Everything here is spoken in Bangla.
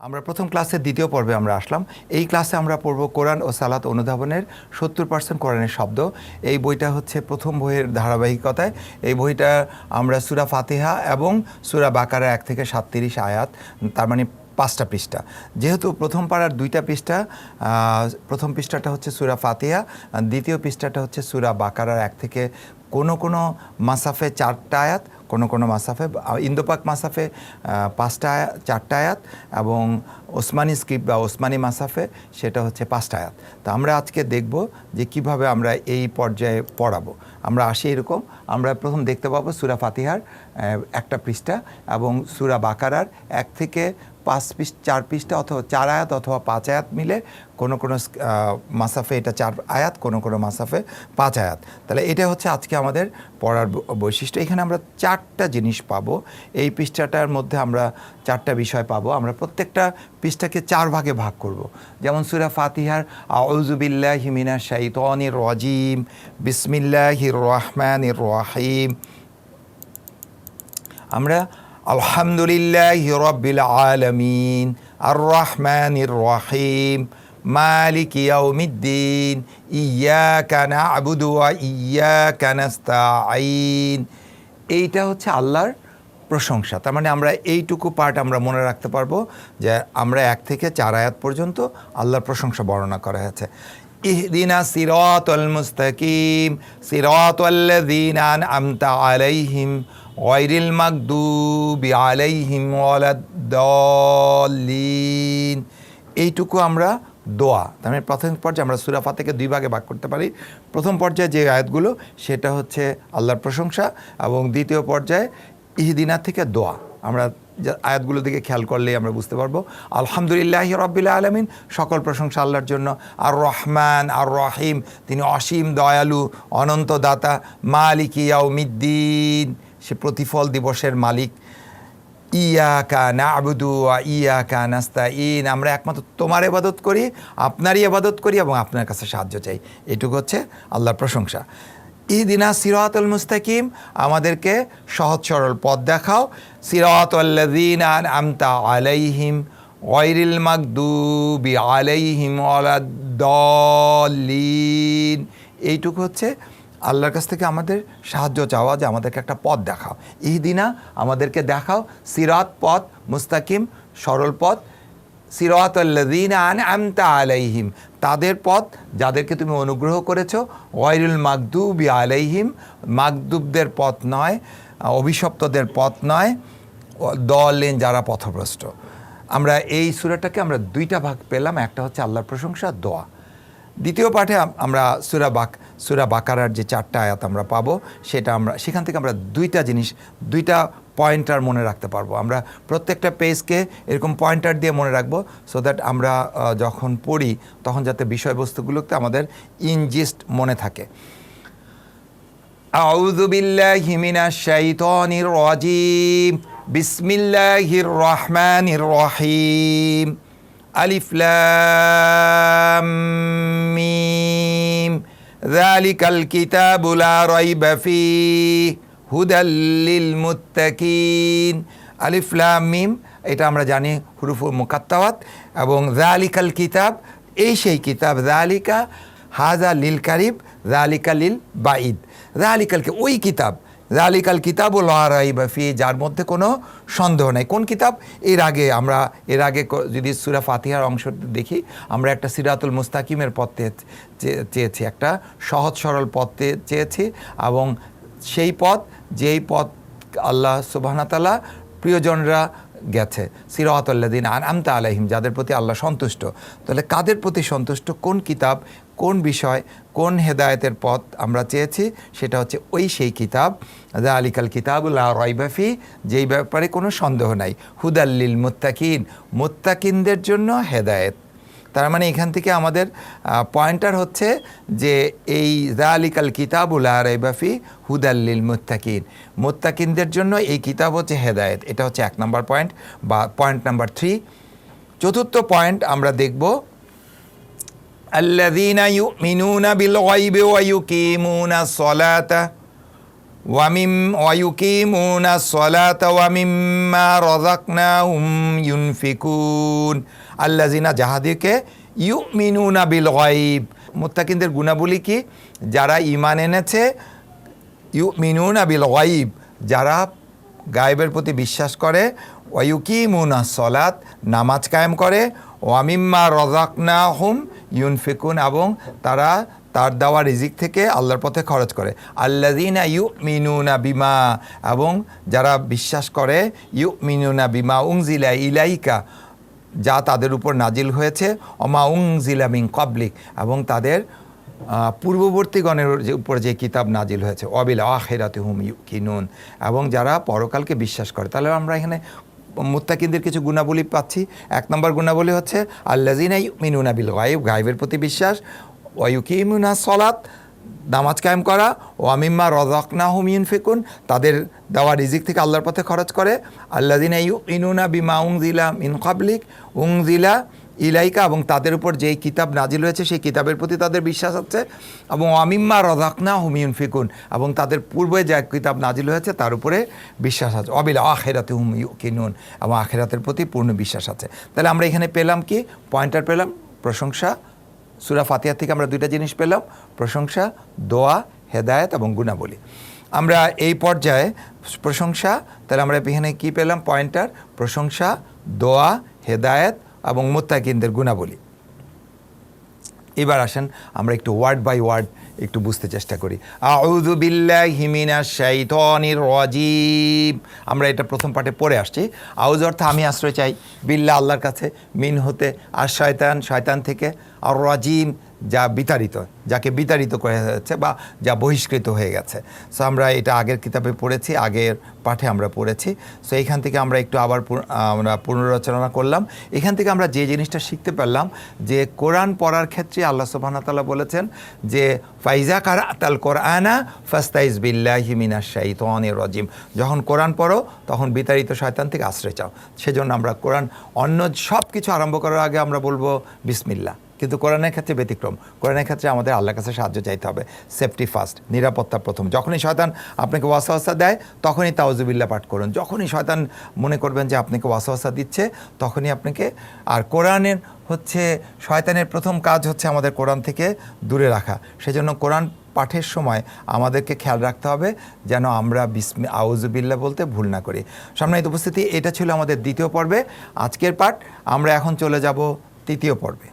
আমরা প্রথম ক্লাসের দ্বিতীয় পর্বে আমরা আসলাম। এই ক্লাসে আমরা পড়ব কোরআন ও সালাত অনুধাবনের 70% কোরআনের শব্দ। এই বইটা হচ্ছে প্রথম বইয়ের ধারাবাহিকতায়। এই বইটা আমরা সূরা ফাতিহা এবং সূরা বাকারা 1 থেকে 37 আয়াত, তার মানে 5টা পৃষ্ঠা। যেহেতু প্রথম পাড়ার 2টা পৃষ্ঠা, প্রথম পৃষ্ঠাটা হচ্ছে সূরা ফাতিহা, দ্বিতীয় পৃষ্ঠাটা হচ্ছে সূরা বাকারার 1 থেকে কোনো মাসাফে 4টা আয়াত, কোনো মাসাফে, ইন্দোপাক মাসাফে 4টা আয়াত এবং ওসমানী স্ক্রিপ্ট বা ওসমানী মাসাফে সেটা হচ্ছে 5টা আয়াত। তো আমরা আজকে দেখব যে কিভাবে আমরা এই পর্যায়ে পড়াবো। আমরা আসি এরকম, আমরা প্রথম দেখতে পাবো সূরা ফাতিহার 1টা পৃষ্ঠা এবং সূরা বাকারার 1 থেকে 4 পৃষ্ঠা অথবা 4 আয়াত অথবা 5 আয়াত মিলে কোনো মাসাফে এটা 4 আয়াত, কোনো মাসাফে 5 আয়াত। তাহলে এটা হচ্ছে আজকে আমাদের পড়ার বৈশিষ্ট্য। এখানে আমরা 4টা জিনিস পাবো। এই পৃষ্ঠাটার মধ্যে আমরা 4টা বিষয় পাবো। আমরা প্রত্যেকটা পৃষ্ঠাকে 4 ভাগে ভাগ করব। যেমন সূরা ফাতিহার আউযু বিল্লাহি মিনাশ শাইতানির রাজিম, বিসমিল্লাহির রহমানির রহিম। আমরা আলহামদুলিল্লাহি রাব্বিল আলামিন, আর রহমানির রহিম, মালিক ইয়াউমিদ্দিন, ইয়্যাকা না'বুদু ওয়া ইয়্যাকা নাস্তাঈন। এইটা হচ্ছে আল্লাহর প্রশংসা। তার মানে আমরা এইটুকু পার্ট আমরা মনে রাখতে পারবো যে আমরা 1 থেকে 4 আয়াত পর্যন্ত আল্লাহর প্রশংসা বর্ণনা করা হয়েছে। ইহদিনা সিরাতাল মুস্তাকিম, সিরাতাল্লাযীনা আন'আমতা আলাইহিম গায়রিল মাগদুবি আলাইহিম ওয়ালাদ-দাল্লিন। এইটুকু আমরা দোয়া। তার মানে প্রথম পর্যায়ে আমরা সূরা ফাতিহাকে 2 ভাগে ভাগ করতে পারি। প্রথম পর্যায়ে যে আয়াতগুলো সেটা হচ্ছে আল্লাহর প্রশংসা এবং দ্বিতীয় পর্যায়ে ইহদিনা থেকে দোয়া। আমরা আয়াতগুলোর দিকে খেয়াল করলেই আমরা বুঝতে পারবো। আলহামদুলিল্লাহি রাব্বিল আলামিন, সকল প্রশংসা আল্লাহর জন্য। আর রহমান আর রহিম, তিনি অসীম দয়ালু, অনন্ত দাতা। মালিক ইয়াউমিদ্দিন, সে প্রতিফল দিবসের মালিক। ইয়্যাকা না'বুদু ওয়া ইয়্যাকা নাস্তাঈন, আমরা একমাত্র তোমার ইবাদত করি, আপনারই ইবাদত করি এবং আপনার কাছে সাহায্য চাই। এটুকু হচ্ছে আল্লাহর প্রশংসা। ইহদিনা সিরাতাল মুস্তাকিম, আমাদেরকে সহজ সরল পথ দেখাও। সিরাতাল্লাযীনা আন'আমতা আলাইহিম গায়রিল মাগদুবি আলাইহিম ওয়ালাদ-দাল্লিন। এইটুকু হচ্ছে আল্লাহর কাছ থেকে আমাদের সাহায্য চাওয়া, যে আমাদেরকে একটা পথ দেখাও। ইহদিনা, আমাদেরকে দেখাও। সিরাত পথ, মুস্তাকিম সরল পথ। সিরাতাল্লাযীনা আন'আমতা আলাইহিম, তাদের পথ যাদেরকে তুমি অনুগ্রহ করেছো। গায়রুল মাগদুবি আলাইহিম, মাগদুবদের পথ নয়, অভিশপ্তদের পথ নয়। দাল্লিন, যারা পথভ্রষ্ট। আমরা এই সূরাটাকে আমরা 2টা ভাগ পেলাম। একটা হচ্ছে আল্লাহর প্রশংসা, দোয়া। দ্বিতীয় পাঠে আমরা সূরা বাকারার যে 4টা আয়াত আমরা পাবো, সেখান থেকে আমরা 2টা পয়েন্টার মনে রাখতে পারবো। আমরা প্রত্যেকটা পেজকে এরকম পয়েন্টার দিয়ে মনে রাখবো, সো দ্যাট আমরা যখন পড়ি তখন যাতে বিষয়বস্তুগুলোতে আমাদের ইনজিস্ট মনে থাকে। আউযু বিল্লাহি মিনাশ শাইতানির রাজিম, বিসমিল্লাহির রহমানির রহিম। আলিফ লাম মিম, যালিকাল কিতাবু লা রাইবা ফীহি হুদাল লিল মুত্তাকিন। আলিফ লাম মিম, এটা আমরা জানি হুরুফুল মুকাত্তাওয়াত। এবং যালিকাল কিতাব, এই সেই কিতাব। যালিকা হাযা লিল কারিব, যালিকা লিল বাঈদ। যালিকালকে, ওই কিতাব। যালিকাল কিতাবু লা রাইবা ফীহি, যার মধ্যে কোনো সন্দেহ নেই। কোন কিতাব? এর আগে যদি সূরা ফাতিহার অংশ দেখি, আমরা একটা সিরাতুল মুস্তাকিমের পথ চেয়েছি, একটা সহজ সরল পথ চেয়েছি। এবং সেই পথ, যেই পথ আল্লাহ সুবহানাহু ওয়া তাআলা প্রিয়জনরা গেছে। সিরাতাল্লাযীনা আন'আমতা আলাইহিম, যাদের প্রতি আল্লাহ সন্তুষ্ট। তাহলে কাদের প্রতি সন্তুষ্ট? কোন কিতাব, কোন বিষয়, কোন হেদায়েতের পথ আমরা চেয়েছি? সেটা হচ্ছে ওই সেই কিতাব। যালিকাল কিতাবু লা রাইবা ফীহি, যেই ব্যাপারে কোনো সন্দেহ নাই। হুদাল লিল মুত্তাকিন, মুত্তাকিনদের জন্য হেদায়েত। তার মানে এখান থেকে আমাদের পয়েন্টার হচ্ছে যে এই যালিকাল কিতাবু লা রাইবা ফীহি হুদাল লিল মুত্তাকিন, মুত্তাকিনদের জন্য এই কিতাব হচ্ছে হেদায়েত। এটা হচ্ছে 1 নম্বর পয়েন্ট বা পয়েন্ট নাম্বার 3। চতুর্থ পয়েন্ট আমরা দেখব, আল্লাযীনা ইউমিনুনা বিল গায়বি ওয়া ইউকিমুনাস সালাতা ওয়ায়ুকিমুনা সলাতা ওয়া মিম্মা রাযাকনাহুম ইউনফিকুন আল্লাযিনা যাহাদেরকে ইউমিনুনা বিল গায়ব। মুত্তাকিনদের গুণাবলী কি? যারা ঈমান এনেছে, ইউমিনুনা বিল গায়ব, যারা গায়েবের প্রতি বিশ্বাস করে, ওয়ায়ুকিমুনা সলাত, নামাজ কায়েম করে, ওয়া মিম্মা রাযাকনাহুম ইউনফিকুন, এবং তারা তার দেওয়া রিজিক থেকে আল্লাহর পথে খরচ করে। আল্লাযিনা ইউমিনুনা বিমা, এবং যারা বিশ্বাস করে, ইউমিনুনা বিমা উনজিলা ইলাইকা, যা তাদের উপর নাজিল হয়েছে, ওমা উনজিলা মিন ক্বাবলিক, এবং তাদের পূর্ববর্তীগণের উপর যে কিতাব নাজিল হয়েছে, ওয়াবিল আখিরাতি হুম ইউকিনুন, এবং যারা পরকালকে বিশ্বাস করে। তাহলে আমরা এখানে মুত্তাকিনদের কিছু গুণাবলী পাচ্ছি। এক নম্বর গুণাবলী হচ্ছে আল্লাযিনা ইউমিনুনা বিল গায়ব, গায়বের প্রতি বিশ্বাস, ওয়া ইউকিমুনা সলাত, নামাজ কায়েম করা, ওয়া মিম্মা রাযাকনাহুম ইউনফিকুন, তাদের দেওয়া রিজিক থেকে আল্লাহর পথে খরচ করে, আল্লাযিনা ইউমিনুনা বিমা উনজিলা মিন ক্বাবলিক উনজিলা ইলাইকা, এবং তাদের উপর যেই কিতাব নাজিল হয়েছে সেই কিতাবের প্রতি তাদের বিশ্বাস আছে, এবং ওয়া মিম্মা রাযাকনাহুম ইউনফিকুন, এবং তাদের পূর্বে যে কিতাব নাজিল হয়েছে তার উপরে বিশ্বাস আছে, ওয়াবিল আখিরাতি হুম ইউকিনুন, এবং আখিরাতের প্রতি পূর্ণ বিশ্বাস আছে। তাহলে আমরা এখানে পেলাম কি? পয়েন্টার পেলাম, প্রশংসা। সূরা ফাতিহা থেকে আমরা দুইটা জিনিস পেলাম, প্রশংসা, দোয়া, হেদায়েত এবং গুণাবলী। আমরা এই পর্যায়ে প্রশংসা, তাহলে আমরা এখানে কি পেলাম? পয়েন্টার, প্রশংসা, দোয়া, হেদায়েত এবং মুত্তাকিনদের গুণাবলী। এবার আসেন আমরা একটু ওয়ার্ড বাই ওয়ার্ড একটু বুঝতে চেষ্টা করি। আউযু বিল্লাহি মিনাশ শাইতানির রাজিম, আমরা এটা প্রথম পাঠে পড়ে আসছি। আউযু অর্থ আমি আশ্রয় চাই, বিল্লাহ আল্লাহর কাছে, মিন হতে, আর শয়তান শয়তান থেকে, আর রাজিম যা বিতাড়িত, যাকে বিতাড়িত করে হয়েছে বা যা বহিষ্কৃত হয়ে গেছে। সো আমরা এটা আগের কিতাবে পড়েছি, আগের পাঠে আমরা পড়েছি। সো এইখান থেকে আমরা একটু আবার আমরা পুনরালোচনা করলাম। এখান থেকে আমরা যে জিনিসটা শিখতে পারলাম যে কোরআন পড়ার ক্ষেত্রে আল্লাহ সুবহানাহু ওয়া তাআলা বলেছেন যে ফাইজা কারাতাল কোরআনা ফাস্তাইজ বিল্লাহি মিনাশ শাইতানির রাজিম, যখন কোরআন পড়ো তখন বিতাড়িত শয়তান থেকে আশ্রয় চাও। সেজন্য আমরা কোরআন অন্য সব কিছু আরম্ভ করার আগে আমরা বলবো বিসমিল্লাহ, কিন্তু কোরআনের ক্ষেত্রে ব্যতিক্রম। কোরআনের ক্ষেত্রে আমাদের আল্লাহর কাছে সাহায্য চাইতে হবে। সেফটি ফার্স্ট, নিরাপত্তা প্রথম। যখনই শয়তান আপনাকে ওয়াসওয়াসা দেয় তখনই তাউযুবিল্লাহ পাঠ করুন। যখনই শয়তান মনে করবেন যে আপনাকে ওয়াসওয়াসা দিচ্ছে তখনই আপনাকে, আর কোরআনের হচ্ছে শয়তানের প্রথম কাজ হচ্ছে আমাদের কোরআন থেকে দূরে রাখা। সেজন্য কোরআন পাঠের সময় আমাদেরকে খেয়াল রাখতে হবে যেন আমরা আউযুবিল্লাহ বলতে ভুল না করি। সম্মানিত উপস্থিতি, এটা ছিল আমাদের দ্বিতীয় পর্বে। আজকের পাঠ আমরা এখন চলে যাব তৃতীয় পর্বে।